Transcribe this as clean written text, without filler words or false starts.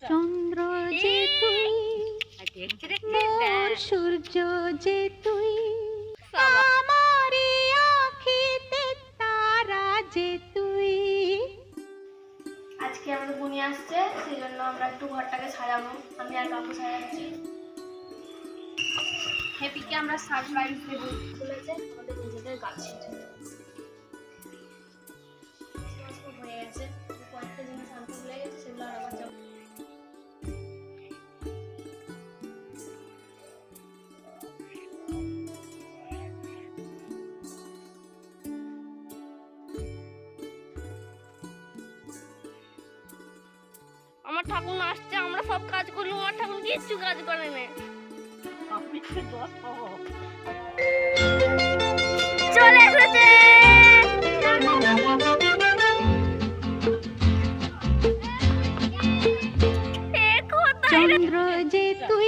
চন্দ্র যে তুই, মোর সূর্য যে তুই, আমারি আঁখিতে তারা যে তুই। আজকে আমাদের বুনি আসছে, সেই জন্য আমরা একটু ঘরটাকে সাজাবো। আমি আর কাকু সাজাচ্ছি। হ্যাপিকে আমরা সারপ্রাইজ দেবো বলেছে আমাদের নিজেদের গাছে। হয়ে গেছে, কয়েকটা জিনিস আনতে ভুলে গেছে, সেগুলো আর আবার যাবো। আমার ঠাকুর আসছে, আমরা সব কাজ করলাম, আমার ঠাকুর কিচ্ছু কাজ করে না। চলে এসেছে চন্দ্র যে তুই,